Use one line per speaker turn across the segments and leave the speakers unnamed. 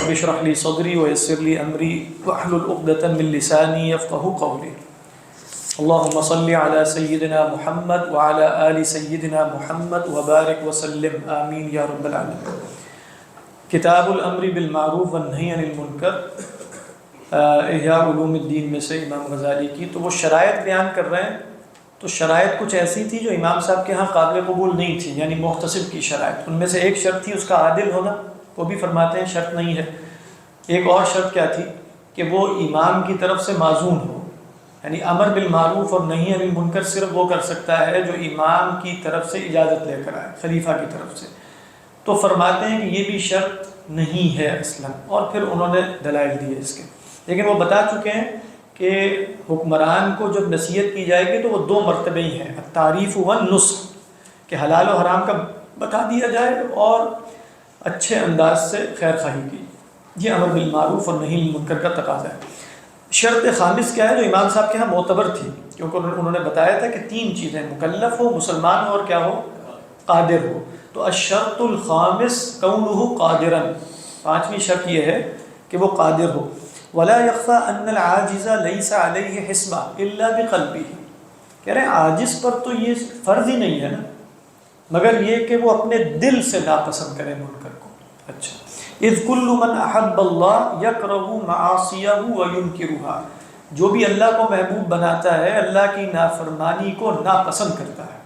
رب اشرح لي صدري ويسر لي أمري واحلل عقدة من لساني يفقهوا قولي اللهم صل على سيدنا محمد وعلى آل سيدنا محمد وبارك وسلم آمین یا رب العالمین۔ کتاب الامر بالمعروف والنہی عن المنکر احیاء علوم الدین میں سے امام غزالی کی، تو وہ شرائط بیان کر رہے ہیں۔ تو شرائط کچھ ایسی تھی جو امام صاحب کے ہاں قابل قبول نہیں تھی، یعنی محتسب کی شرائط۔ ان میں سے ایک شرط تھی اس کا عادل ہونا، وہ بھی فرماتے ہیں شرط نہیں ہے۔ ایک اور شرط کیا تھی کہ وہ امام کی طرف سے معزون ہو، یعنی امر بالمعروف اور نہی عن المنکر صرف وہ کر سکتا ہے جو امام کی طرف سے اجازت لے کر آئے، خلیفہ کی طرف سے۔ تو فرماتے ہیں کہ یہ بھی شرط نہیں ہے اصلاً، اور پھر انہوں نے دلائل دیے اس کے، لیکن وہ بتا چکے ہیں کہ حکمران کو جب نصیحت کی جائے گی تو وہ دو مرتبہ ہی ہیں، التعریف والنصح، کہ حلال و حرام کا بتا دیا جائے اور اچھے انداز سے خیر خواہی کی۔ یہ امر بالمعروف اور نہی عن المنکر کا تقاضا ہے۔ شرط خامس کیا ہے جو امام صاحب کے ہاں معتبر تھی، کیونکہ انہوں نے بتایا تھا کہ تین چیزیں، مکلف ہو، مسلمان ہو، اور کیا ہو، قادر ہو۔ تو الشرط الخامس کونہ قادرا، پانچویں شرط یہ ہے کہ وہ قادر ہو۔ ولا يخفى ان العاجز ليس عليه حسبة الا بقلبه، کہہ رہے ہیں عاجز پر تو یہ فرض ہی نہیں ہے نا، مگر یہ کہ وہ اپنے دل سے ناپسند کرے منکر کو۔ اچھا، اذ کل من احب اللہ یکرہ معاصیہ وینکرها، جو بھی اللہ کو محبوب بناتا ہے اللہ کی نافرمانی کو ناپسند کرتا ہے۔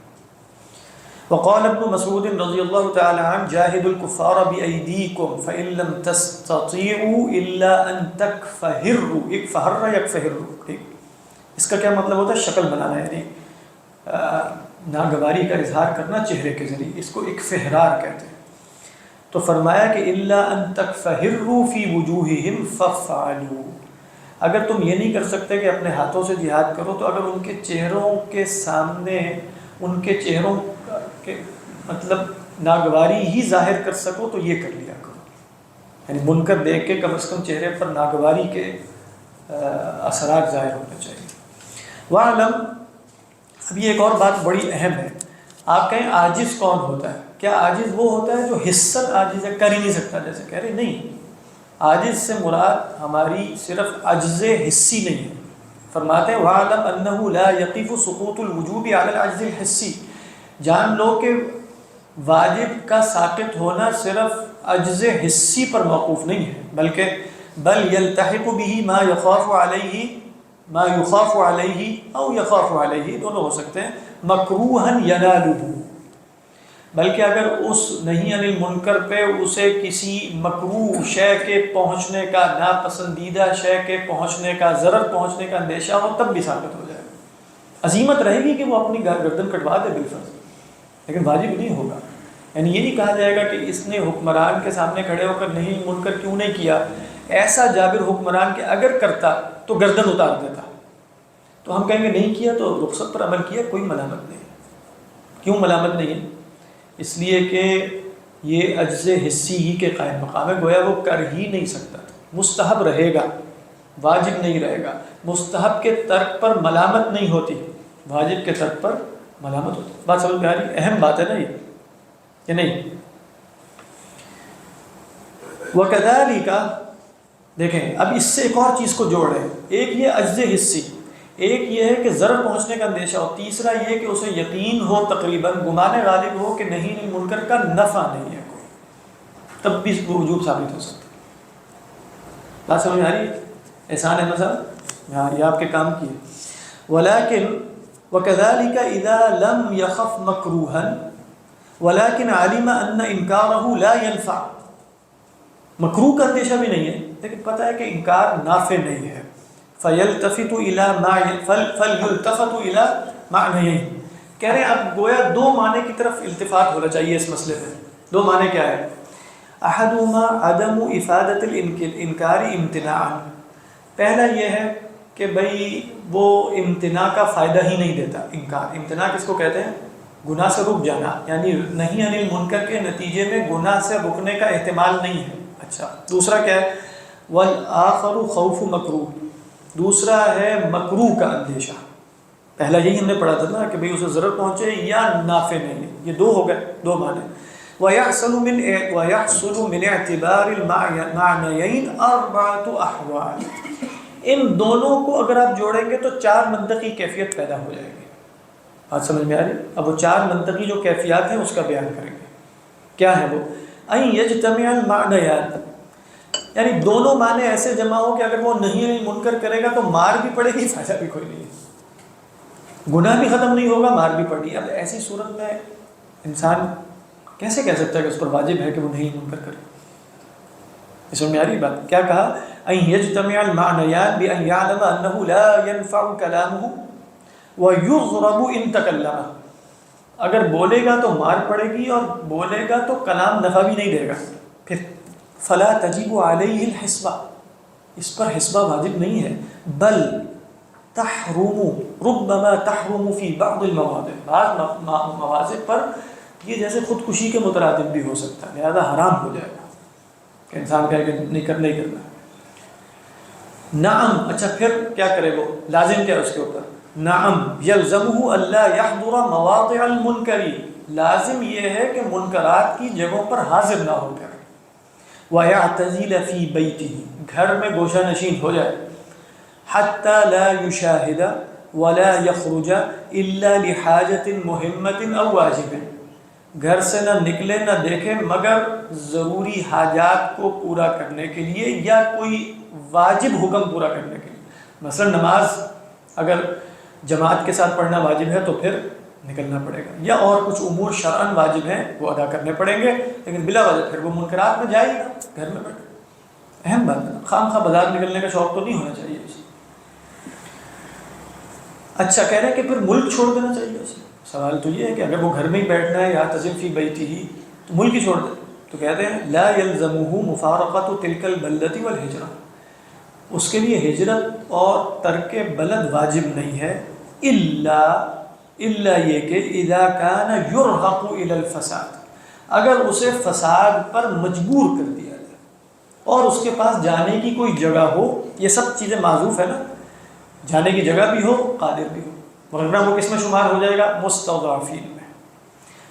وقال ابن مسعود رضی اللہ تعالی عنہ جاہدوا الکفار بایدیکم فان لم تستطیعوا الا ان تکفہروا، اکفہر یکفہروا، اس کا کیا مطلب ہوتا ہے؟ شکل بنانا، یعنی ناگواری کا اظہار کرنا چہرے کے ذریعے، اس کو اکفہرار کہتے ہیں۔ تو فرمایا کہ الا ان تکفہروا فی وجوہہم فافعلوا، اگر تم یہ نہیں کر سکتے کہ اپنے ہاتھوں سے جہاد کرو، تو اگر ان کے چہروں کے سامنے ان کے چہروں کے مطلب ناگواری ہی ظاہر کر سکو تو یہ کر لیا کرو، یعنی منکر دیکھ کے کم از کم چہرے پر ناگواری کے اثرات ظاہر ہونے چاہیے۔ وَعْلَمْ، اب یہ ایک اور بات بڑی اہم ہے۔ آپ کہیں عاجز کون ہوتا ہے؟ کیا عاجز وہ ہوتا ہے جو حصت عاجز ہے، کر ہی نہیں سکتا جیسے کہہ رہے؟ نہیں، عاجز سے مراد ہماری صرف عجز حسی نہیں ہے۔ فرماتے ہیں وَعْلَمْ أَنَّهُ لَا يَقِفُ سُقُوطُ الْوُجُوبِ عَلَى الْعَجْزِ الْحِسِّ، جان لو کہ واجب کا ساقط ہونا صرف عجز حسی پر موقوف نہیں ہے، بلکہ بل يلتحق به ما يخاف علیہ او یخاف علیہ، دونوں ہو سکتے ہیں، مکروہا ینالہ، بلکہ اگر اس نہی عن المنکر پہ اسے کسی مکروہ شے کے پہنچنے کا، ناپسندیدہ شے کے پہنچنے کا، ضرر پہنچنے کا اندیشہ ہو تب بھی ثابت ہو جائے گا۔ عزیمت رہے گی کہ وہ اپنی گردن کٹوا دے بالفرض، لیکن واجب نہیں ہوگا۔ یعنی یہ نہیں کہا جائے گا کہ اس نے حکمران کے سامنے کھڑے ہو کر نہی عن المنکر کیوں نہیں کیا، ایسا جابر حکمران کہ اگر کرتا تو گردن اتار دیتا، تو ہم کہیں گے نہیں کیا تو رخصت پر عمل کیا، کوئی ملامت نہیں ہے۔ کیوں ملامت نہیں ہے؟ اس لیے کہ یہ عجز حسی ہی کے قائم مقام ہے، گویا وہ کر ہی نہیں سکتا، مستحب رہے گا، واجب نہیں رہے گا۔ مستحب کے ترک پر ملامت نہیں ہوتی، واجب کے ترک پر ملامت ہوتی۔ بات سمجھ میں آ رہی؟ اہم بات ہے نا یہ، کہ نہیں؟ وَكَذَلِكَ، دیکھیں اب اس سے ایک اور چیز کو جوڑ رہے ہیں، ایک یہ عجز حسی، ایک یہ ہے کہ ضرر پہنچنے کا اندیشہ ہو، تیسرا یہ کہ اسے یقین ہو، تقریباً گمان غالب ہو کہ نہی عن المنکر کا نفع نہیں ہے کوئی، تب بھی وجوب ثابت ہو سکتا ہے۔ بات سمجھ میں آ رہی ہے؟ احسان احمد صاحب، ہاں یہ آپ کے کام کی ہے۔ ولیکن وَكَذَلِكَ إِذَا لَمْ يَخَفْ مَكْرُوهًا وَلَكِنْ عَلِمَ أَنَّ إِنْكَارَهُ لَا يَنْفَعُ، مکروہ کا اندیشہ بھی نہیں ہے لیکن پتہ ہے کہ انکار نافع نہیں ہے، فَيَلْتَفِتُ إِلَى مَعْنَيَيْنِ، کہہ رہے ہیں اب گویا دو معنی کی طرف التفات ہونا چاہیے اس مسئلے میں۔ دو معنی کیا ہے؟ أَحَدُهُمَا عَدَمُ إِفَادَةِ الْإِنْكَارِ امتناعًا، پہلا یہ ہے کہ بھئی وہ امتناع کا فائدہ ہی نہیں دیتا۔ انکار، امتناع کس کو کہتے ہیں؟ گناہ سے رک جانا، یعنی نہی عن المنکر کے نتیجے میں گناہ سے رکنے کا احتمال نہیں ہے۔ اچھا، دوسرا کیا ہے؟ والآخر خوف مکروہ، دوسرا ہے مکروہ کا اندیشہ۔ پہلا یہی ہم نے پڑھا تھا نا کہ بھئی اسے ضرر پہنچے یا نافع نہیں ہے، یہ دو ہو گئے، دو معنی۔ وَيَحْصُلُ مِنْ اعْتِبَارِ الْمَعْنَيَيْنِ أَرْبَعَةُ أَحْوَالٍ. ان دونوں کو اگر آپ جوڑیں گے تو 4 منطقی کیفیت پیدا ہو جائے گی. بات سمجھ میں آ رہی؟ اب وہ 4 منطقی جو کیفیات ہیں اس کا بیان کریں گے. کیا ہے وہ؟ أَن يَجْتَمِعَ الْمَعْنَيَانِ، یعنی دونوں معنی ایسے جمع ہو کہ اگر وہ نہیں منکر کرے گا تو مار بھی پڑے گی، فائدہ بھی کوئی نہیں ہے، گناہ بھی ختم نہیں ہوگا، مار بھی پڑے گی. اب ایسی صورت میں انسان کیسے کہہ سکتا ہے کہ اس پر واجب ہے کہ وہ نہیں منکر کرے؟ اس میں آ رہی بات. کیا کہا؟ أن يجتمع المعنيان بأن يعلم أنه لا ينفع كلامه ويغرب إن تكلم. اگر بولے گا تو مار پڑے گی اور بولے گا تو کلام نفع بھی نہیں دے گا. پھر فلا تجب علیہ الحسبہ، اس پر حسبہ واجب نہیں ہے. بل تحرم، ربما تحرم فی بعض المواضع، بعض مواضع پر یہ جیسے خودکشی کے مترادف بھی ہو سکتا ہے، لہذا حرام ہو جائے گا کہ انسان کہے کہ نہیں کرنا. نعم، اچھا پھر کیا کرے وہ؟ لازم کیا اس کے اوپر؟ نعم یلزمہ الا یحضر مواضع المنکر، لازم یہ ہے کہ منکرات کی جگہوں پر حاضر نہ ہو کر. وَيَعْتَزِلَ فِي بَيْتِهِ، گھر میں گوشہ نشین ہو جائے. حَتَّى لَا يُشَاهِدَ وَلَا يَخْرُجَ إِلَّا لِحَاجَةٍ مُهِمَّةٍ أَوْ وَاجِبٍ، گھر سے نہ نکلے نہ دیکھے مگر ضروری حاجات کو پورا کرنے کے لیے یا کوئی واجب حکم پورا کرنے کے لیے. مثلا نماز اگر جماعت کے ساتھ پڑھنا واجب ہے تو پھر نکلنا پڑے گا، یا اور کچھ امور شرعاً واجب ہیں وہ ادا کرنے پڑیں گے، لیکن بلا وجہ پھر وہ منکرات میں جائے گا گھر میں بیٹھے. اہم بات ہے، خام خواہ بازار نکلنے کا شوق تو نہیں ہونا چاہیے اسے. اچھا کہہ رہے ہیں کہ پھر ملک چھوڑ دینا چاہیے اسے. سوال تو یہ ہے کہ اگر وہ گھر میں ہی بیٹھنا ہے یا تزم فی بیتہ تو ملک ہی چھوڑ دے. تو کہتے ہیں لا یلزمہ مفارقۃ تلک البلدۃ والہجرہ، اس کے لیے ہجرت اور ترک بلد واجب نہیں ہے، الا یہ کہ اذا کان یرہق الی الفساد، اگر اسے فساد پر مجبور کر دیا جائے اور اس کے پاس جانے کی کوئی جگہ ہو. یہ سب چیزیں معذوف ہے نا، جانے کی جگہ بھی ہو، قادر بھی ہو، ورنہ وہ کس میں شمار ہو جائے گا؟ مستضعفین میں.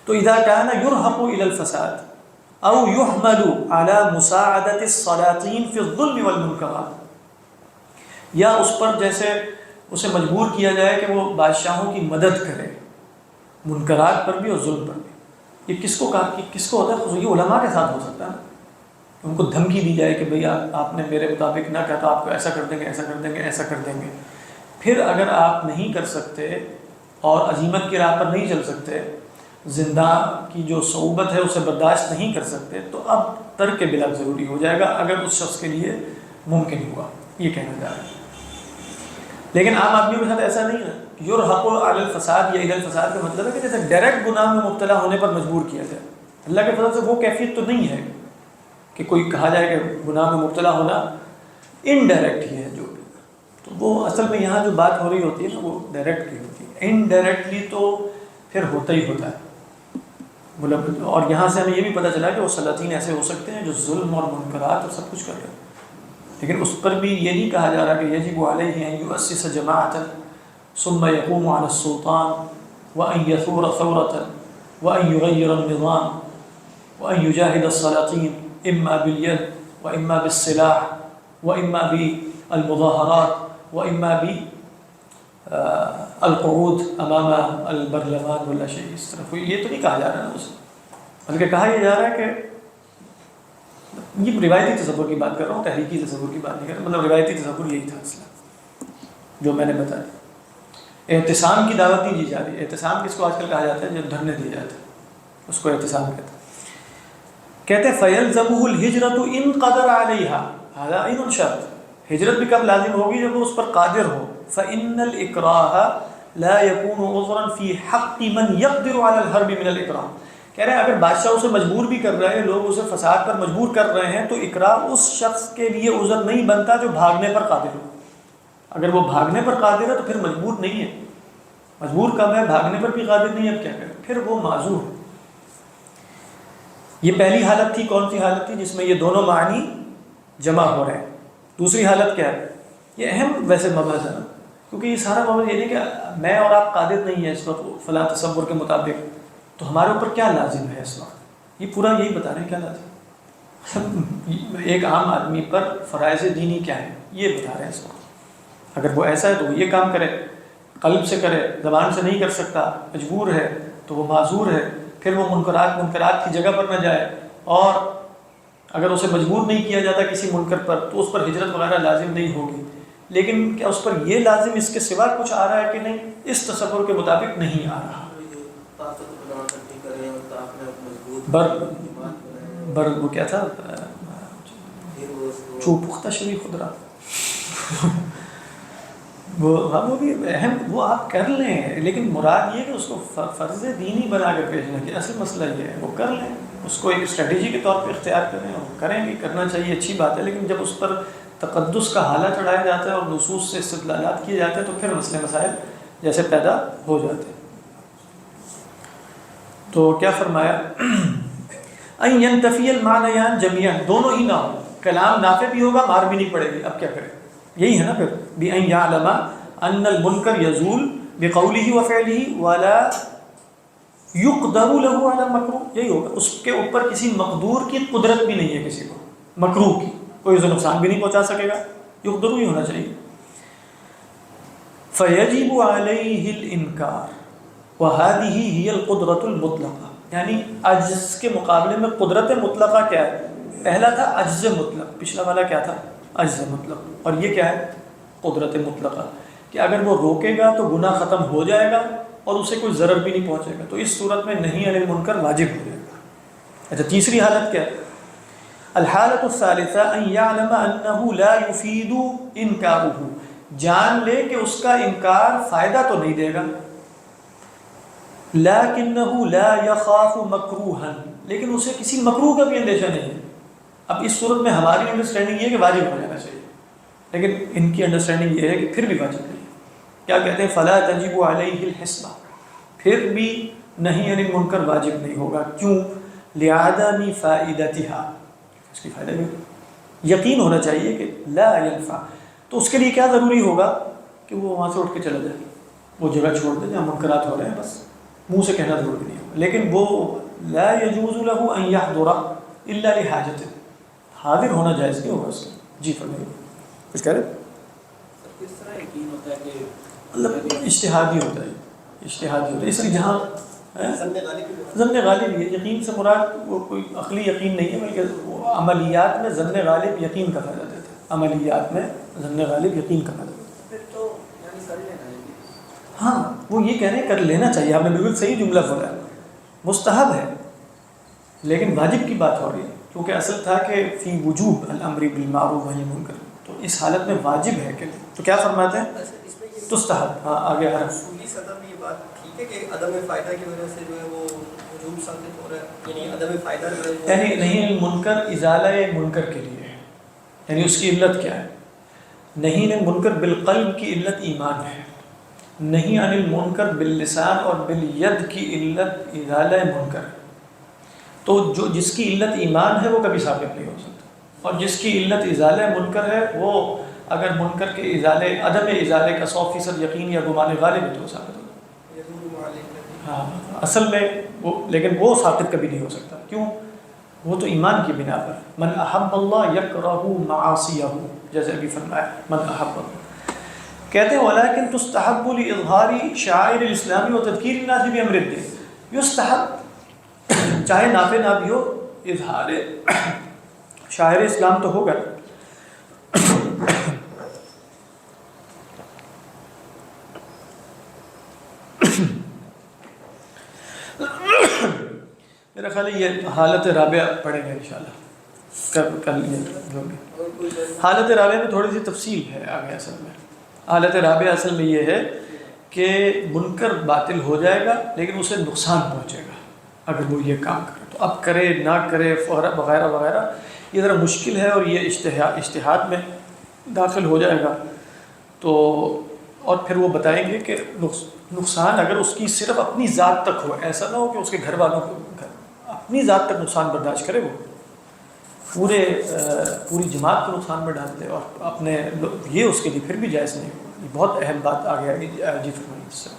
تو اذا کان یرہق الی الفساد او یحمل علی مساعدۃ السلاطین فی الظلم والمنکرات، یا اس پر جیسے اسے مجبور کیا جائے کہ وہ بادشاہوں کی مدد کرے منکرات پر بھی اور ظلم پر بھی. یہ کس کو کہا، کس کو ہوتا ہے؟ یہ علماء کے ساتھ ہو سکتا ہے. ان کو دھمکی دی جائے کہ بھئی آپ نے میرے مطابق نہ کہا تو آپ کو ایسا کر دیں گے، ایسا کر دیں گے، ایسا کر دیں گے. پھر اگر آپ نہیں کر سکتے اور عزیمت کی راہ پر نہیں چل سکتے، زندہ کی جو صعوبت ہے اسے برداشت نہیں کر سکتے، تو اب ترک بلاد ضروری ہو جائے گا اگر اس شخص کے لیے ممکن ہوا. یہ کہنا جا رہا ہے. لیکن عام آدمی کے ساتھ ایسا نہیں ہے. یرحق علی الفساد یا الی الفساد کا مطلب ہے کہ جیسے ڈائریکٹ گناہ میں مبتلا ہونے پر مجبور کیا جائے. اللہ کے فضل سے وہ کیفیت تو نہیں ہے کہ کوئی کہا جائے کہ گناہ میں مبتلا ہونا، انڈائریکٹ ہی ہے جو بھی. تو وہ اصل میں یہاں جو بات ہو رہی ہوتی ہے نا وہ ڈائریکٹ کی ہوتی ہے. انڈائریکٹلی تو پھر ہوتا ہی ہوتا ہے. اور یہاں سے ہمیں یہ بھی پتہ چلا کہ وہ سلاطین ایسے ہو سکتے ہیں جو ظلم اور منکرات اور سب کچھ کر رہے ہیں، لیکن اس پر بھی یہ نہیں کہا جا رہا کہ یجب علیہ ان یؤسس جماعۃ ثم یقوم علی السلطان وان یثور ثورۃ وان یغیر النظام وان یجاہد السلاطین اما بالید واما بالسلاح واما بالمظاہرات واما بالقعود امام البرلمان ولا شيء. اس طرف یہ تو نہیں کہا جا رہا ہے اسے، بلکہ کہا یہ جا رہا ہے کہ یہ روایتی تصور کی بات کر رہا ہوں، تحریکی تصور کی بات نہیں کر رہا. مطلب روایتی تصور یہی تھا اصلا جو میں نے بتایا. اعتصام کی دعوت نہیں دی جا رہی. اعتصام کس کو آج کل کہا جاتا ہے؟ جب دھرنے دیے جاتے ہیں اس کو اعتصام کہتے ہیں. کہتے ہیں فَيَلْزَمُهُ الْهِجْرَةُ إِنْ قَدَرَ عَلَيْهَا، هذا عین شرط. ہجرت بھی کب لازم ہوگی؟ جب وہ اس پر قادر ہو. فَإِنَّ الْإِكْرَاهَ لَا يَكُونُ عُذْرًا فِي حَقِّ مَنْ يَقْدِرُ عَلَى الْحَرْبِ مِنَ الْإِكْرَاهِ. کہہ رہے ہیں اگر بادشاہ اسے مجبور بھی کر رہے ہیں، لوگ اسے فساد پر مجبور کر رہے ہیں، تو اکراہ اس شخص کے لیے عذر نہیں بنتا جو بھاگنے پر قادر ہو. اگر وہ بھاگنے پر قادر ہے تو پھر مجبور نہیں ہے. مجبور کب ہے؟ بھاگنے پر بھی قادر نہیں ہے، اب کیا کرے؟ پھر وہ معذور ہے. یہ پہلی حالت تھی. کون سی حالت تھی؟ جس میں یہ دونوں معنی جمع ہو رہے ہیں. دوسری حالت کیا ہے؟ یہ اہم ویسے مبحث ہے نا، کیونکہ یہ سارا مبحث یہ نہیں کہ میں اور آپ قادر نہیں ہیں اس وقت فلاں تصور کے مطابق، تو ہمارے اوپر کیا لازم ہے اس وقت؟ یہ پورا یہی بتا رہے ہیں کیا لازم ایک عام آدمی پر فرائض دینی کیا ہے یہ بتا رہے ہیں اس کو. اگر وہ ایسا ہے تو وہ یہ کام کرے، قلب سے کرے، زبان سے نہیں کر سکتا، مجبور ہے تو وہ معذور ہے. پھر وہ منکرات کی جگہ پر نہ جائے، اور اگر اسے مجبور نہیں کیا جاتا کسی منکر پر تو اس پر ہجرت وغیرہ لازم نہیں ہوگی. لیکن کیا اس پر یہ لازم اس کے سوا کچھ آ رہا ہے کہ نہیں؟ اس تصور کے مطابق نہیں آ رہا. بر وہ کیا تھا پختہ شریف خدرہ وہ بھی اہم، وہ آپ کر لیں، لیکن مراد یہ کہ اس کو فرض دینی بنا کر پیش نہ کیا. اصل مسئلہ یہ ہے وہ کر لیں، اس کو ایک اسٹریٹجی کے طور پہ اختیار کریں، اور کریں گے، کرنا چاہیے، اچھی بات ہے. لیکن جب اس پر تقدس کا حالہ چڑھایا جاتا ہے اور نصوص سے استدلالات کیے جاتے ہیں تو پھر مسئلے مسائل جیسے پیدا ہو جاتے ہیں. تو کیا فرمایا؟ ان ينتفي المعنيان جميعا، دونوں ہی نہ ہو، کلام نافع بھی ہوگا، مار بھی نہیں پڑے گی. اب کیا کریں؟ یہی ہے نا پھر بأن يعلم ان المنکر يزول بقوله وفعله ولا يقدر له على المکروہ. یہی ہوگا، اس کے اوپر کسی مقدور کی قدرت بھی نہیں ہے، کسی کو مکروہ کی کوئی اسے نقصان بھی نہیں پہنچا سکے گا. یقدر ہی ہونا چاہیے. فيجب عليه الانکار وهذه هي القدرة المطلقة. یعنی عجز کے مقابلے میں قدرت مطلقہ کیا ہے؟ پہلا تھا عجز مطلق، پچھلا والا کیا تھا؟ عجز مطلق. اور یہ کیا ہے؟ قدرت مطلقہ، کہ اگر وہ روکے گا تو گناہ ختم ہو جائے گا اور اسے کوئی ضرر بھی نہیں پہنچے گا. تو اس صورت میں نہی عن المنکر واجب ہو جائے گا. اچھا، تیسری حالت کیا ہے؟ الحالۃ الثالثہ ان یعلم انه لا يفید انکارہ. جان لے کہ اس کا انکار فائدہ تو نہیں دے گا، لیکنہ لا یخاف مکروہا، لیکن اسے کسی مکروہ کا بھی اندیشہ نہیں ہے. اب اس صورت میں ہماری انڈرسٹینڈنگ یہ ہے کہ واجب ہو جانا چاہیے، لیکن ان کی انڈرسٹینڈنگ یہ ہے کہ پھر بھی واجب نہیں. کیا کہتے ہیں؟ فلا تجب علیہ الحسبہ، پھر بھی نہی عن المنکر واجب نہیں ہوگا. کیوں؟ لعدم فائدتها، اس کی فائدہ بھی یقین ہونا چاہیے کہ لا ينفع. تو اس کے لیے کیا ضروری ہوگا کہ وہ وہاں سے اٹھ کے چلا جائے، وہ جگہ چھوڑ دے جہاں منکرات ہو رہے ہیں، بس منہ سے کہنا ضروری نہیں ہوگا. لیکن وہ لا يجوز له ان يحضر الا لحاجت، حاضر ہونا جائز نہیں ہوگا اس کا. جی فرمائیے، کچھ کہہ رہے؟
کس طرح یقین ہوتا ہے کہ
مطلب اجتہادی ہوتا ہے، اجتہادی ہوتا ہے. اس لیے جہاں ظن غالب، یہ یقین سے مراد وہ کوئی عقلی یقین نہیں ہے، بلکہ وہ عملیات میں ظن غالب یقین کا فائدہ دیتا ہے. عملیات میں ظن غالب یقین کا فائدہ دیتا ہے.
پھر تو یعنی کر لینا ہے.
ہاں، وہ یہ کہہ رہے ہیں کر لینا چاہیے. آپ نے بالکل صحیح جملہ بولا ہے، مستحب ہے، لیکن واجب کی بات ہو رہی ہے، کیونکہ اصل تھا کہ فی وجوب الامر بالمعروف والنہی عن المنکر، تو اس حالت میں واجب ہے کہ تو کیا فرماتے ہیں؟ تستحب. ہاں آگے آ رہا ہے.
اصولی سطح میں یہ بات ٹھیک ہے کہ عدم فائدہ کی وجہ سے جو ہے وہ وجوب ثابت ہو رہا ہے، یعنی عدم فائدہ جو ہے
یعنی نہیں المنکر ازالہ منکر کے لیے ہے، یعنی اس کی علت کیا ہے؟ نہیں المنکر بالقلب کی علت ایمان ہے، نہیں عن المنکر باللسان اور بالید کی علت ازالہ منکر. تو جو جس کی علت ایمان ہے وہ کبھی ثابت نہیں ہو سکتا، اور جس کی علت ازالہ منکر ہے وہ اگر منکر کے ازالے عدم ازالے کا 100% یقین یا گمان غالب ہے تو ثابت ہوگا. ہاں اصل میں وہ، لیکن وہ ثابت کبھی نہیں ہو سکتا. کیوں؟ وہ تو ایمان کی بنا پر. من احب اللہ یکرہ معاصیہ، جیسے ابھی فرمایا من احب اللہ. کہتے ہیں ولیکن تستحب لاظہار شعائر الاسلام و تذکیر الناس بامر الدین. یستحب، چاہے نافع نہ بھی ہو، اظہار شاعر اسلام تو ہوگا. میرا خیال ہے یہ حالت رابعہ پڑھیں گے انشاءاللہ کل. حالت رابعہ میں تھوڑی سی تفصیل ہے آگے. اصل میں حالت رابعہ اصل میں یہ ہے کہ منکر باطل ہو جائے گا لیکن اسے نقصان پہنچے گا اگر وہ یہ کام کرے. تو اب کرے نہ کرے وغیرہ وغیرہ یہ ذرا مشکل ہے، اور یہ اجتہاد میں داخل ہو جائے گا. تو اور پھر وہ بتائیں گے کہ نقصان اگر اس کی صرف اپنی ذات تک ہو، ایسا نہ ہو کہ اس کے گھر والوں کو اپنی ذات تک نقصان برداشت کرے، وہ پوری جماعت کو نقصان میں ڈال دے اور اپنے، یہ اس کے لیے پھر بھی جائز نہیں ہوگا. یہ بہت اہم بات آگے آگے. جی فرمائیے.